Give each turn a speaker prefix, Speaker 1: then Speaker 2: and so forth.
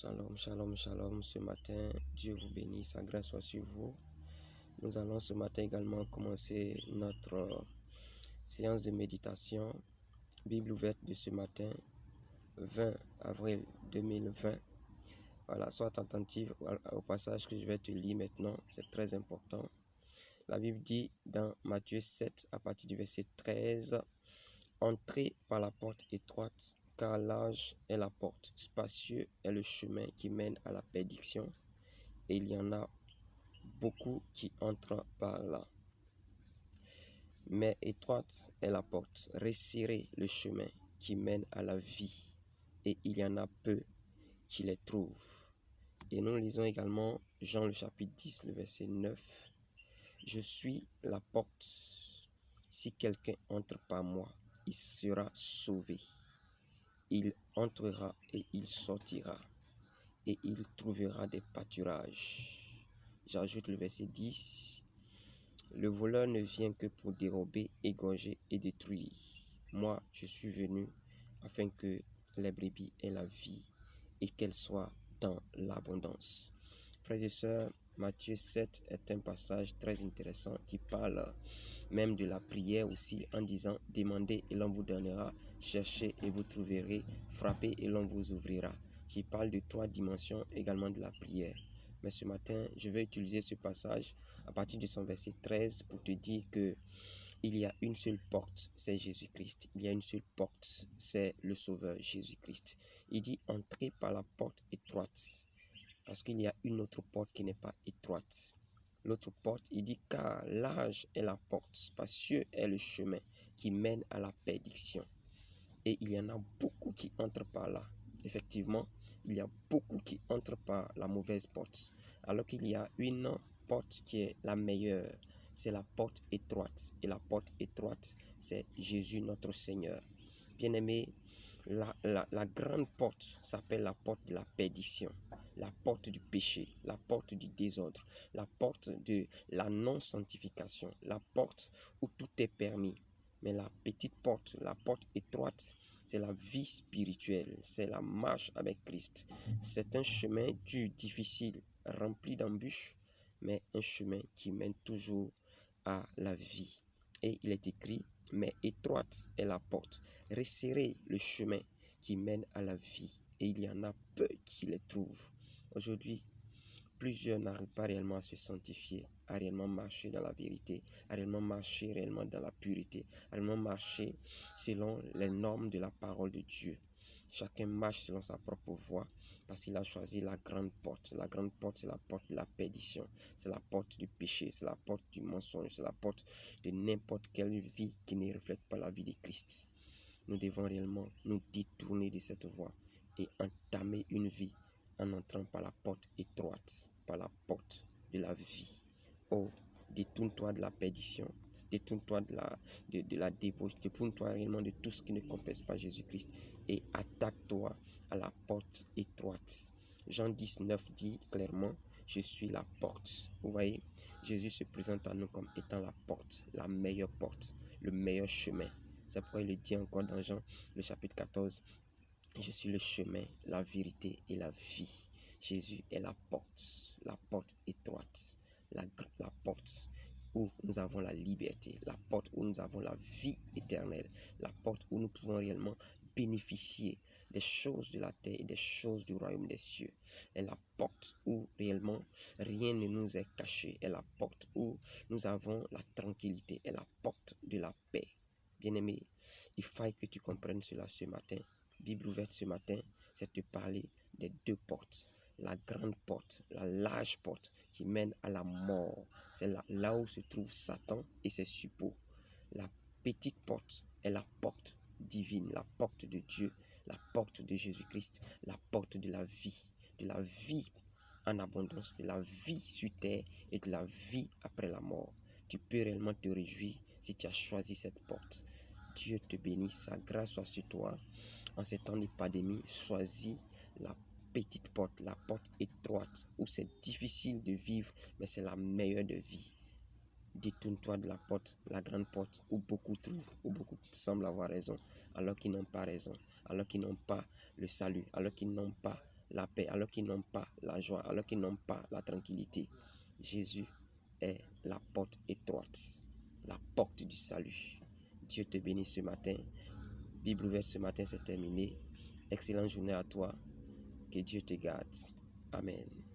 Speaker 1: Shalom, shalom, shalom. Ce matin, Dieu vous bénisse, sa grâce soit sur vous. Nous allons ce matin également commencer notre séance de méditation. Bible ouverte de ce matin, 20 avril 2020. Voilà, sois attentive au passage que je vais te lire maintenant, c'est très important. La Bible dit dans Matthieu 7, à partir du verset 13, « Entrez par la porte étroite, car large est la porte, spacieux est le chemin qui mène à la perdition, et il y en a beaucoup qui entrent par là. Mais étroite est la porte, resserrez le chemin qui mène à la vie, et il y en a peu qui les trouvent. » Et nous lisons également Jean le chapitre 10, le verset 9. « Je suis la porte. Si quelqu'un entre par moi, il sera sauvé. Il entrera et il sortira, et il trouvera des pâturages. » J'ajoute le verset 10. « Le voleur ne vient que pour dérober, égorger et détruire. Moi, je suis venu afin que les brebis aient la vie et qu'elles soient dans l'abondance. » Frères et sœurs, Matthieu 7 est un passage très intéressant qui parle même de la prière aussi, en disant « Demandez et l'on vous donnera, cherchez et vous trouverez, frappez et l'on vous ouvrira », qui parle de 3 dimensions également de la prière. Mais ce matin, je vais utiliser ce passage à partir de son verset 13 pour te dire que il y a une seule porte, c'est Jésus-Christ. Il y a une seule porte, c'est le Sauveur Jésus-Christ. Il dit « Entrez par la porte étroite », parce qu'il y a une autre porte qui n'est pas étroite. L'autre porte, il dit « Car large est la porte, spacieux est le chemin qui mène à la perdition. » Et il y en a beaucoup qui entrent par là. Effectivement, il y a beaucoup qui entrent par la mauvaise porte. Alors qu'il y a une porte qui est la meilleure, c'est la porte étroite. Et la porte étroite, c'est Jésus notre Seigneur. Bien-aimé, la grande porte s'appelle la porte de la perdition, la porte du péché, la porte du désordre, la porte de la non-sanctification, la porte où tout est permis. Mais la petite porte, la porte étroite, c'est la vie spirituelle, c'est la marche avec Christ. C'est un chemin dur, difficile, rempli d'embûches, mais un chemin qui mène toujours à la vie. Et il est écrit, mais étroite est la porte, resserrez le chemin qui mène à la vie, et il y en a peu qui les trouvent. Aujourd'hui, plusieurs n'arrivent pas réellement à se sanctifier, à réellement marcher dans la vérité, à réellement marcher réellement dans la pureté, à réellement marcher selon les normes de la parole de Dieu. Chacun marche selon sa propre voie parce qu'il a choisi la grande porte. La grande porte, c'est la porte de la perdition, c'est la porte du péché, c'est la porte du mensonge, c'est la porte de n'importe quelle vie qui ne reflète pas la vie de Christ. Nous devons réellement nous détourner de cette voie et entamer une vie en entrant par la porte étroite, par la porte de la vie. Oh, détourne-toi de la perdition, détourne-toi de la débauche, détourne-toi réellement de tout ce qui ne confesse pas Jésus-Christ et attaque-toi à la porte étroite. Jean 19 dit clairement, « Je suis la porte ». Vous voyez, Jésus se présente à nous comme étant la porte, la meilleure porte, le meilleur chemin. C'est pourquoi il le dit encore dans Jean, le chapitre 14, « Je suis le chemin, la vérité et la vie ». Jésus est la porte étroite, la porte où nous avons la liberté, la porte où nous avons la vie éternelle, la porte où nous pouvons réellement bénéficier des choses de la terre et des choses du royaume des cieux. Et la porte où réellement rien ne nous est caché, est la porte où nous avons la tranquillité, est la porte de la paix. Bien-aimé, il faut que tu comprennes cela ce matin. Bible ouverte ce matin, c'est te parler des 2 portes. La grande porte, la large porte qui mène à la mort. C'est là où se trouve Satan et ses suppôts. La petite porte est la porte divine, la porte de Dieu, la porte de Jésus-Christ, la porte de la vie en abondance, de la vie sur terre et de la vie après la mort. Tu peux réellement te réjouir si tu as choisi cette porte. Dieu te bénisse, sa grâce soit sur toi. En ces temps de pandémie, choisis la petite porte, la porte étroite, où c'est difficile de vivre, mais c'est la meilleure de vie. Détourne-toi de la porte, la grande porte, où beaucoup trouvent, où beaucoup semblent avoir raison, alors qu'ils n'ont pas raison, alors qu'ils n'ont pas le salut, alors qu'ils n'ont pas la paix, alors qu'ils n'ont pas la joie, alors qu'ils n'ont pas la tranquillité. Jésus est la porte étroite, la porte du salut. Dieu te bénit ce matin. Bible ouverte ce matin, c'est terminé. Excellente journée à toi. Que Dieu te garde. Amen.